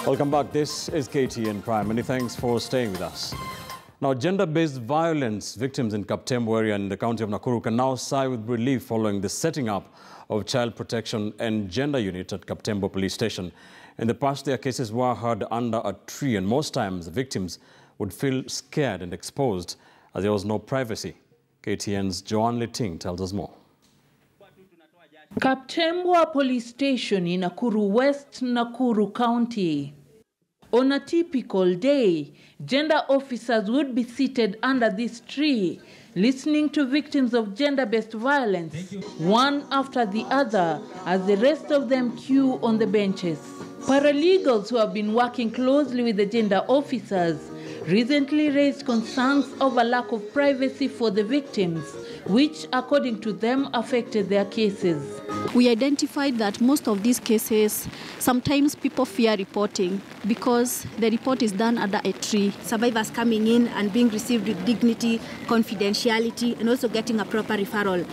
Welcome back. This is KTN Prime. Many thanks for staying with us. Now, gender-based violence victims in Kaptembo area in the county of Nakuru can now sigh with relief following the setting up of Child Protection and Gender Unit at Kaptembo Police Station. In the past, their cases were heard under a tree, and most times the victims would feel scared and exposed as there was no privacy. KTN's Joanne Liting tells us more. Kaptembo Police Station in Nakuru West, Nakuru County. On a typical day, gender officers would be seated under this tree, listening to victims of gender-based violence, one after the other, as the rest of them queue on the benches. Paralegals who have been working closely with the gender officers recently raised concerns over lack of privacy for the victims, which, according to them, affected their cases. We identified that most of these cases, sometimes people fear reporting because the report is done under a tree. Survivors coming in and being received with dignity, confidentiality, and also getting a proper referral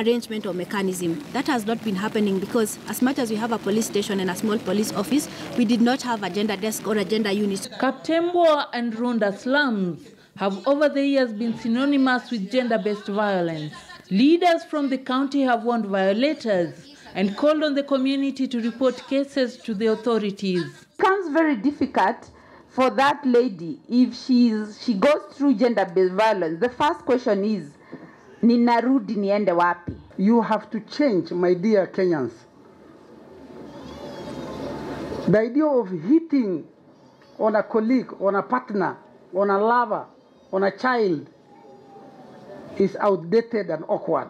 arrangement or mechanism. That has not been happening because as much as we have a police station and a small police office, we did not have a gender desk or a gender unit. Kaptembo and Ronda slums have over the years been synonymous with gender-based violence. Leaders from the county have warned violators and called on the community to report cases to the authorities. It becomes very difficult for that lady if she goes through gender-based violence. The first question is, ninarudi niende wapi? You have to change, my dear Kenyans. The idea of hitting on a colleague, on a partner, on a lover, on a child is outdated and awkward.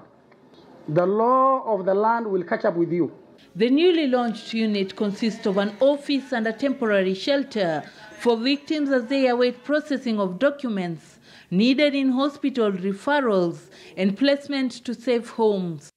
The law of the land will catch up with you. The newly launched unit consists of an office and a temporary shelter for victims as they await processing of documents needed in hospital referrals and placement to safe homes.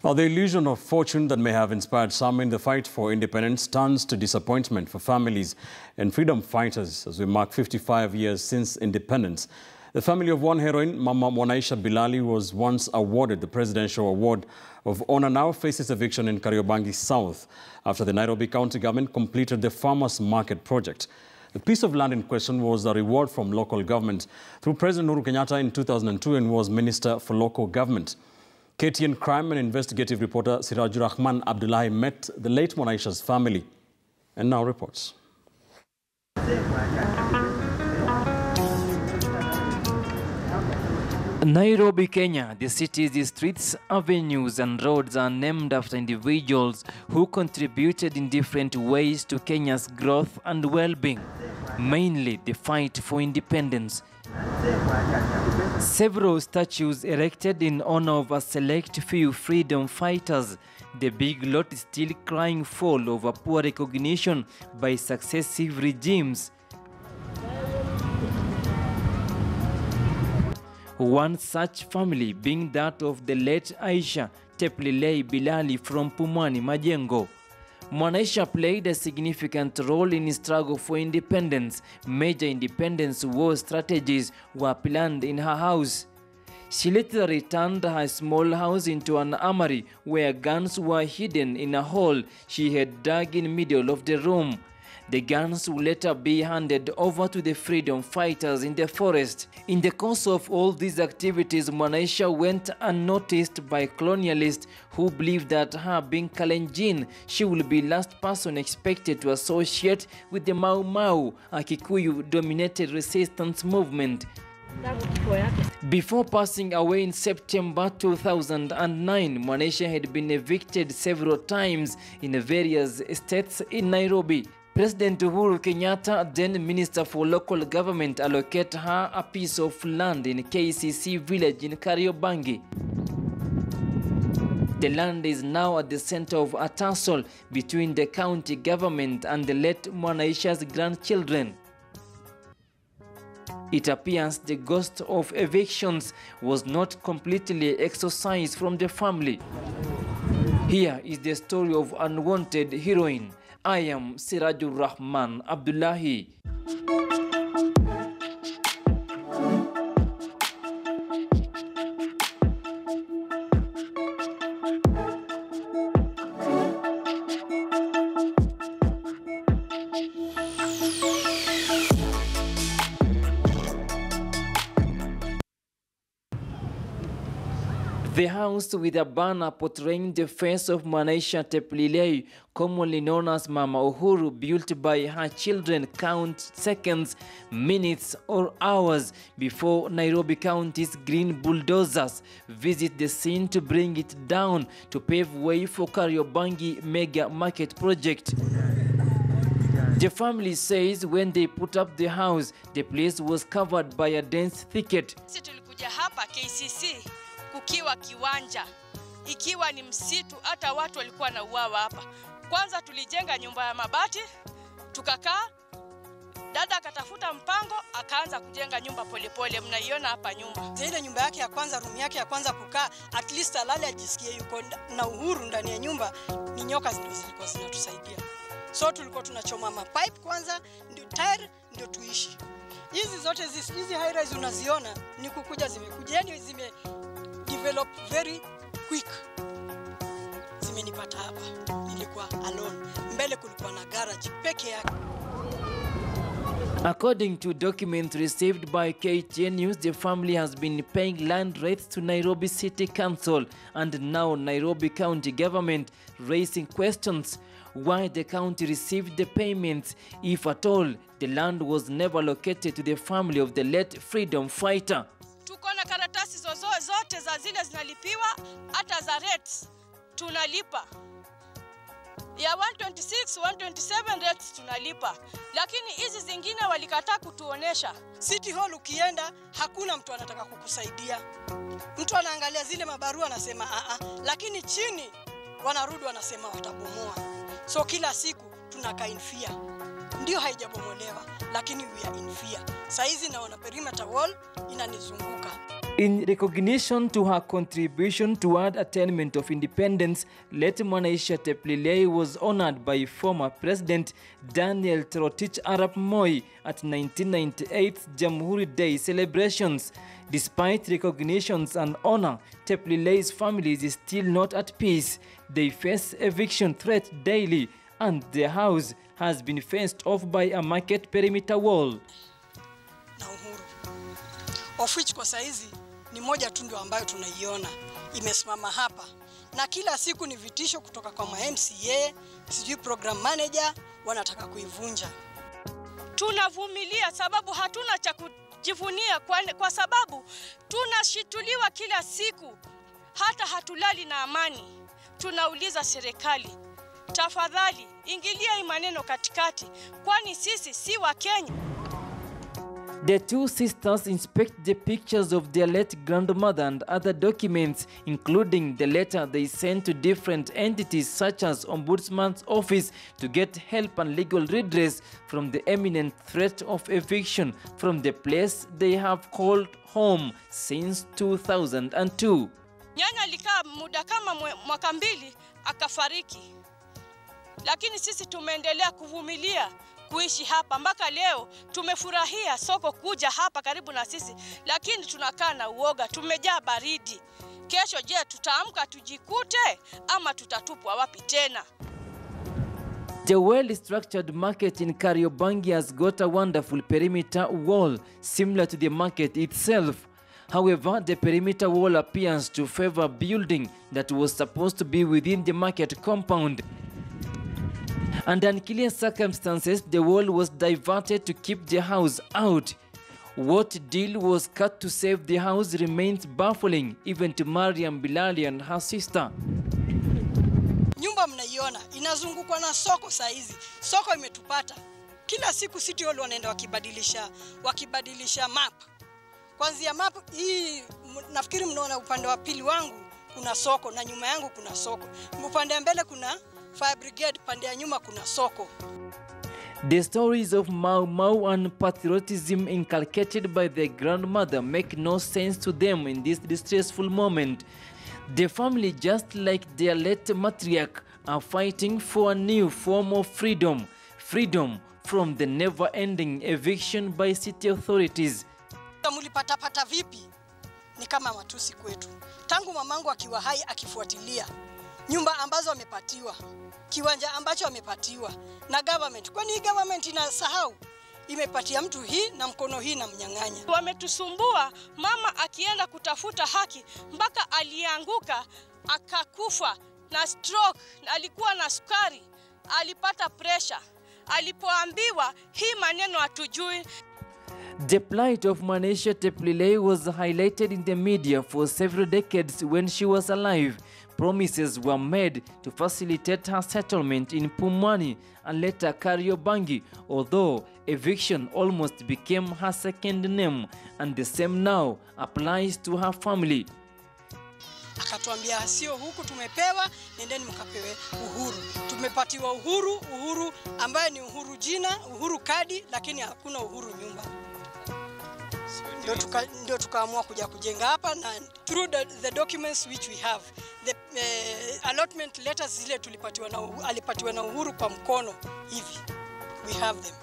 Now, the illusion of fortune that may have inspired some in the fight for independence turns to disappointment for families and freedom fighters as we mark 55 years since independence. The family of one heroine, Mama Mwanaisha Teplilei, was once awarded the Presidential Award of Honor, now faces eviction in Kariobangi South after the Nairobi County government completed the Farmers Market project. The piece of land in question was a reward from local government through President Uhuru Kenyatta in 2002 and was Minister for Local Government. KTN crime and investigative reporter Sirajur Rahman Abdullahi met the late Mwanaisha's family and now reports. Nairobi, Kenya, the city's streets, avenues and roads are named after individuals who contributed in different ways to Kenya's growth and well-being, mainly the fight for independence. Several statues erected in honor of a select few freedom fighters. The big lot is still crying foul over poor recognition by successive regimes. One such family being that of the late Mwanaisha Teplilei from Pumwani, Majengo. Mwanaisha played a significant role in the struggle for independence. Major independence war strategies were planned in her house. She later turned her small house into an armory where guns were hidden in a hole she had dug in the middle of the room. The guns would later be handed over to the freedom fighters in the forest. In the course of all these activities, Mwanaisha went unnoticed by colonialists who believed that her being Kalenjin, she will be the last person expected to associate with the Mau Mau, a Kikuyu-dominated resistance movement. Before passing away in September 2009, Mwanaisha had been evicted several times in various estates in Nairobi. President Uhuru Kenyatta, then Minister for Local Government, allocated her a piece of land in KCC village in Kariobangi. The land is now at the center of a tussle between the county government and the late Mwanaisha's grandchildren. It appears the ghost of evictions was not completely exorcised from the family. Here is the story of Unwanted Heroine. I am Sirajur Rahman Abdullahi. The house with a banner portraying the face of Mwanaisha Teplilei, commonly known as Mama Uhuru, built by her children, count seconds, minutes or hours before Nairobi County's green bulldozers visit the scene to bring it down to pave way for Kariobangi mega market project. The family says when they put up the house, the place was covered by a dense thicket. Tulikuja hapa KCC kukiwa kiwanja, ikiwa ni msitu, hata watu walikuwa na uawa hapa. Kwanza tulijenga nyumba ya mabati, tukakaa, dada akatafuta mpango, akaanza kujenga nyumba polepole. Mnaiona hapa nyumba. Ile nyumba yake ya kwanza, room yake ya kwanza kukaa, at least alale ajisikie yuko na uhuru ndani ya nyumba, ni nyoka zilikuwa zinatusaidia. So tulikuwa tunachoma mapipe kwanza, ndio tire ndio tuishi. Hizi zote hizi high rise unaziona ni kukuja zimekuja, yani zime develop very quick. Zimenipata hapa, nilikuwa alone. Mbele kulikuwa na garage peke yake. According to documents received by KTN News, the family has been paying land rates to Nairobi City Council and now Nairobi County government, raising questions why the county received the payments, if at all the land was never allocated to the family of the late freedom fighter. Tuko na karatasi zote za zile zinalipiwa, hata za rates tunalipa. Ya 126, 127 rates tunalipa. Lakini hizi zingine walikataa kutuonesha. City Hall ukienda hakuna mtu anataka kukusaidia. Mtu anaangalia zile mabarua anasema lakini chini wanarudi wanasema watabomoa. So kila siku tunakaa in fear. Ndio haijabomolewa, lakini we are in fear. Saizi naona perimeter wall inanizunguka. In recognition to her contribution toward attainment of independence, late Mwanaisha Teplilei was honored by former President Daniel Toroitich Arap Moi at 1998 Jamhuri Day celebrations. Despite recognitions and honor, Teplilei's family is still not at peace. They face eviction threats daily, and their house has been fenced off by a market perimeter wall. Na Uhuru, of which kwa saizi ni moja tu ndio ambayo tunaiona imesimama hapa, na kila siku ni vitisho kutoka kwa MCA, sijui program manager, wanataka kuivunja. Tunavumilia sababu hatuna cha kujivunia, kwa sababu tunashituliwa kila siku, hata hatulali na amani. Tunauliza serikali, tafadhali ingilia hii maneno katikati, kwani sisi si wa Kenya. The two sisters inspect the pictures of their late grandmother and other documents, including the letter they sent to different entities such as Ombudsman's Office to get help and legal redress from the imminent threat of eviction from the place they have called home since 2002. Nyanya alikaa muda kama mwaka 2 akafariki. Lakini sisi tumeendelea kuvumilia kuishi hapa mpaka leo. Tumefurahia soko kuja hapa karibu na sisi, lakini tunakaa na uoga, tumejaa baridi. Kesho je, tutaamka tujikute ama tutatupwa wapi tena? The well-structured market in Kariobangi has got a wonderful perimeter wall similar to the market itself. However, the perimeter wall appears to favor building that was supposed to be within the market compound. Under unclear circumstances, the wall was diverted to keep the house out. What deal was cut to save the house remains baffling, even to Mariam Bilali and her sister. Nyumba mnaiona inazungukwa na soko saizi. Soko imetupata. Kila siku City Hall wanaenda wakibadilisha map. Kwanza map hii nafikiri mnaona upande wa pili wangu kuna soko na nyuma yangu kuna soko. Upande mbele kuna Fire Brigade, pande ya nyuma kuna soko. The stories of Mau Mau and patriotism inculcated by their grandmother make no sense to them in this distressful moment. The family, just like their late matriarch, are fighting for a new form of freedom. Freedom from the never-ending eviction by city authorities. Mulipata vipi? Ni kama matusi kwetu. Tangu mamangu akiwa hai akifuatilia nyumba ambazo amepatiwa, kiwanja ambacho amepatiwa na government. Kwani government inasahau? imepatia mtu hii na mkono hii na mnyang'anya. Wametusumbua, mama akienda kutafuta haki mpaka alianguka akakufa na stroke, alikuwa na sukari, alipata pressure. Alipoambiwa hii maneno hatujui. The plight of Mwanaisha Teplilei was highlighted in the media for several decades when she was alive. Promises were made to facilitate her settlement in Pumwani and later Kariobangi, although eviction almost became her second name, and the same now applies to her family. Akatuambia sio huku tumepewa, nendeni mkapewe uhuru. Tumepatiwa uhuru ambaye ni uhuru jina, uhuru kadi, lakini hakuna uhuru nyumba. Ndio tukaamua kuja kujenga hapa, na through the documents which we have, the allotment letters zile alipatiwa na uhuru kwa mkono hivi, we have them.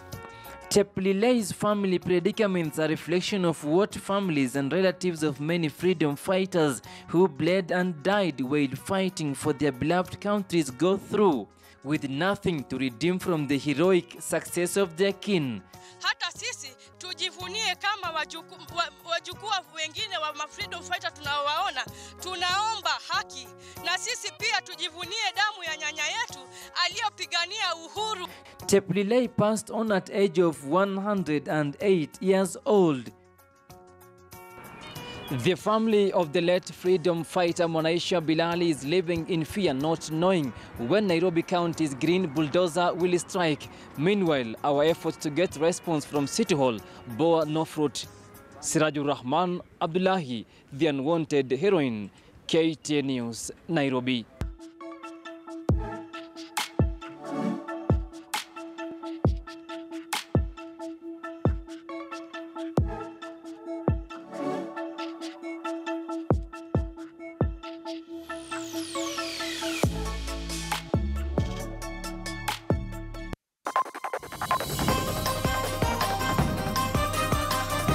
Teplilei's family predicaments are a reflection of what families and relatives of many freedom fighters who bled and died while fighting for their beloved countries go through, with nothing to redeem from the heroic success of their kin. Hata sisi tujivunie kama wajukuu wengine wa freedom fighter tunaowaona, tunaomba haki, na sisi pia tujivunie damu ya nyanya yetu aliyopigania uhuru. Teplilei passed on at age of 108 years old. The family of the late freedom fighter Mwanaisha Teplilei is living in fear, not knowing when Nairobi County's green bulldozer will strike. Meanwhile, our efforts to get response from City Hall bore no fruit. Sirajur Rahman Abdullahi, the Unwanted Heroine, KTN News, Nairobi.